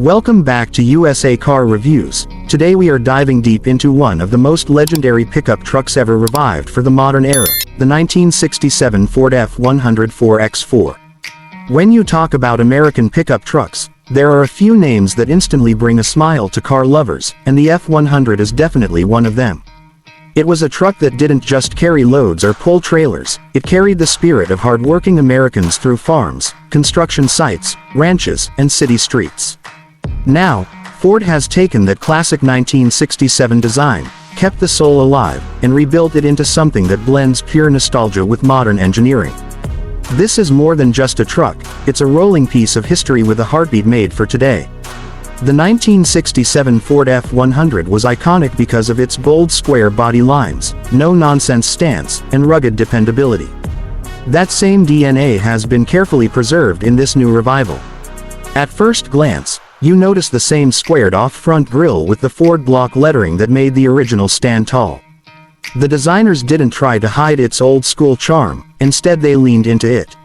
Welcome back to USA Car Reviews. Today we are diving deep into one of the most legendary pickup trucks ever revived for the modern era, the 1967 Ford F-100 4X4. When you talk about American pickup trucks, there are a few names that instantly bring a smile to car lovers, and the F-100 is definitely one of them. It was a truck that didn't just carry loads or pull trailers, it carried the spirit of hardworking Americans through farms, construction sites, ranches, and city streets. Now, Ford has taken that classic 1967 design, kept the soul alive, and rebuilt it into something that blends pure nostalgia with modern engineering. This is more than just a truck, it's a rolling piece of history with a heartbeat made for today. The 1967 Ford F-100 was iconic because of its bold square body lines, no-nonsense stance, and rugged dependability. That same DNA has been carefully preserved in this new revival. At first glance, you notice the same squared-off front grille with the Ford block lettering that made the original stand tall. The designers didn't try to hide its old-school charm, instead they leaned into it.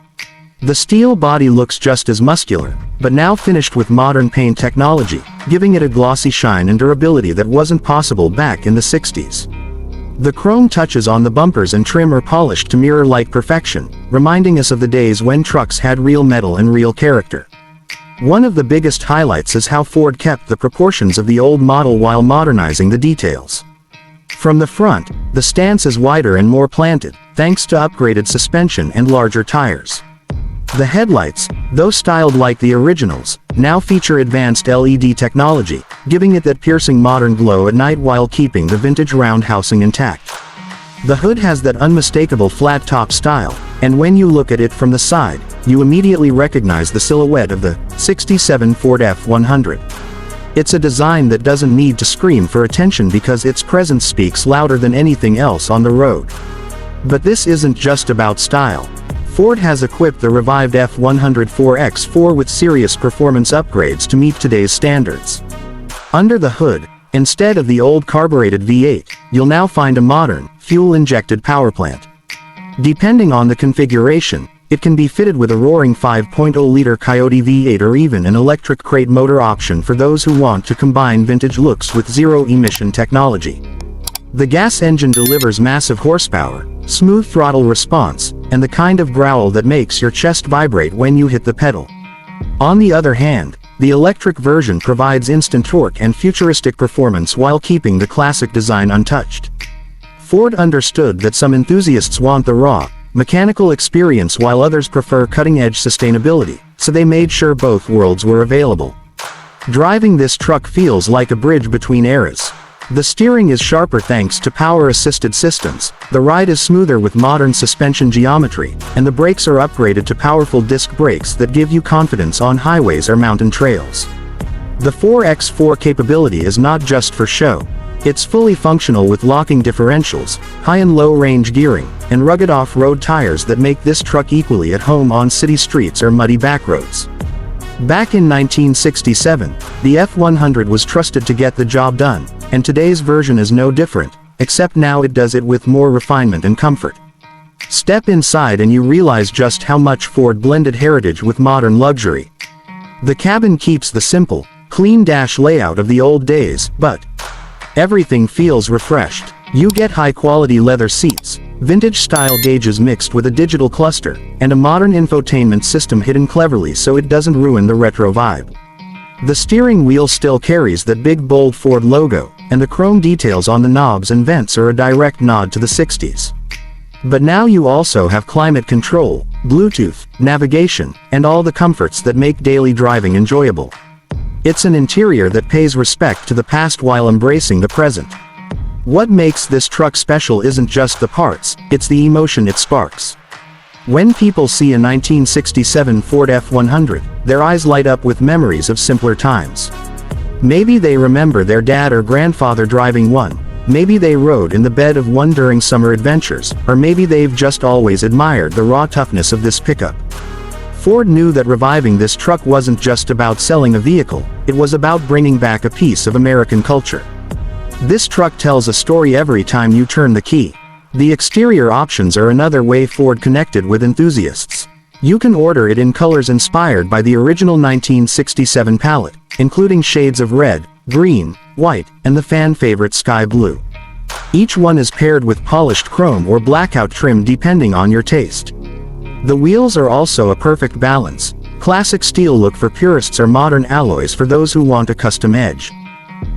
The steel body looks just as muscular, but now finished with modern paint technology, giving it a glossy shine and durability that wasn't possible back in the 60s. The chrome touches on the bumpers and trim are polished to mirror-like perfection, reminding us of the days when trucks had real metal and real character. One of the biggest highlights is how Ford kept the proportions of the old model while modernizing the details. From the front, the stance is wider and more planted, thanks to upgraded suspension and larger tires. The headlights, though styled like the originals, now feature advanced LED technology, giving it that piercing modern glow at night while keeping the vintage round housing intact. The hood has that unmistakable flat-top style, and when you look at it from the side, you immediately recognize the silhouette of the '67 Ford F-100. It's a design that doesn't need to scream for attention because its presence speaks louder than anything else on the road. But this isn't just about style. Ford has equipped the revived F-100 4X4 with serious performance upgrades to meet today's standards. Under the hood, instead of the old carbureted V8, you'll now find a modern, fuel-injected power plant. Depending on the configuration, it can be fitted with a roaring 5.0-liter Coyote V8 or even an electric crate motor option for those who want to combine vintage looks with zero-emission technology. The gas engine delivers massive horsepower, smooth throttle response, and the kind of growl that makes your chest vibrate when you hit the pedal. On the other hand, the electric version provides instant torque and futuristic performance while keeping the classic design untouched. Ford understood that some enthusiasts want the raw, mechanical experience while others prefer cutting-edge sustainability, so they made sure both worlds were available. Driving this truck feels like a bridge between eras. The steering is sharper thanks to power-assisted systems, the ride is smoother with modern suspension geometry, and the brakes are upgraded to powerful disc brakes that give you confidence on highways or mountain trails. The 4X4 capability is not just for show. It's fully functional with locking differentials, high and low range gearing, and rugged off-road tires that make this truck equally at home on city streets or muddy backroads. Back in 1967, the F-100 was trusted to get the job done, and today's version is no different, except now it does it with more refinement and comfort. Step inside and you realize just how much Ford blended heritage with modern luxury. The cabin keeps the simple, clean dash layout of the old days, but everything feels refreshed. You get high-quality leather seats, vintage-style gauges mixed with a digital cluster, and a modern infotainment system hidden cleverly so it doesn't ruin the retro vibe. The steering wheel still carries that big bold Ford logo, and the chrome details on the knobs and vents are a direct nod to the 60s. But now you also have climate control, Bluetooth, navigation, and all the comforts that make daily driving enjoyable. It's an interior that pays respect to the past while embracing the present. What makes this truck special isn't just the parts, it's the emotion it sparks. When people see a 1967 Ford F-100, their eyes light up with memories of simpler times. Maybe they remember their dad or grandfather driving one, maybe they rode in the bed of one during summer adventures, or maybe they've just always admired the raw toughness of this pickup. Ford knew that reviving this truck wasn't just about selling a vehicle, it was about bringing back a piece of American culture. This truck tells a story every time you turn the key. The exterior options are another way Ford connected with enthusiasts. You can order it in colors inspired by the original 1967 palette, including shades of red, green, white, and the fan-favorite sky blue. Each one is paired with polished chrome or blackout trim depending on your taste. The wheels are also a perfect balance. Classic steel look for purists or modern alloys for those who want a custom edge.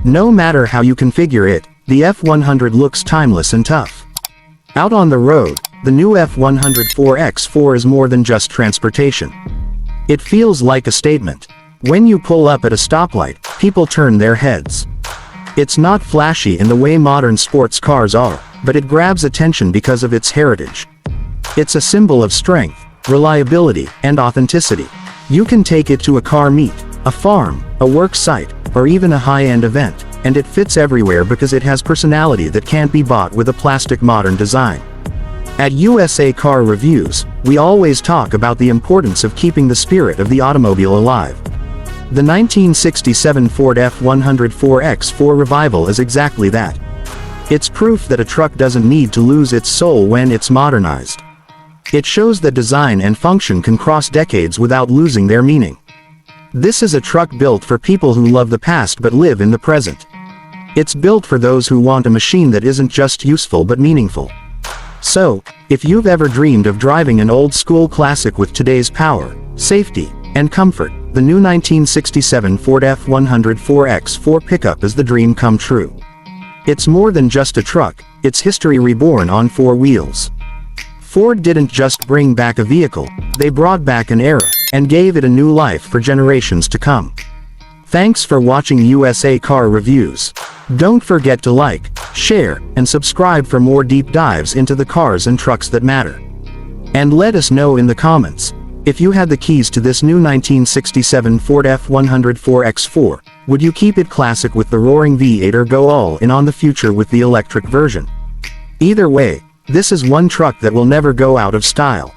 No matter how you configure it, the F-100 looks timeless and tough. Out on the road, the new F-100 4X4 is more than just transportation. It feels like a statement. When you pull up at a stoplight, people turn their heads. It's not flashy in the way modern sports cars are, but it grabs attention because of its heritage. It's a symbol of strength, reliability, and authenticity. You can take it to a car meet, a farm, a work site, or even a high-end event, and it fits everywhere because it has personality that can't be bought with a plastic modern design. At USA Car Reviews, we always talk about the importance of keeping the spirit of the automobile alive. The 1967 Ford F-100 4X4 revival is exactly that. It's proof that a truck doesn't need to lose its soul when it's modernized. It shows that design and function can cross decades without losing their meaning. This is a truck built for people who love the past but live in the present. It's built for those who want a machine that isn't just useful but meaningful. So, if you've ever dreamed of driving an old-school classic with today's power, safety, and comfort, the new 1967 Ford F-100 4X4 pickup is the dream come true. It's more than just a truck, it's history reborn on four wheels. Ford didn't just bring back a vehicle, they brought back an era, and gave it a new life for generations to come. Thanks for watching USA Car Reviews. Don't forget to like, share, and subscribe for more deep dives into the cars and trucks that matter. And let us know in the comments, if you had the keys to this new 1967 Ford F-100 4X4, would you keep it classic with the roaring V8 or go all in on the future with the electric version? Either way, this is one truck that will never go out of style.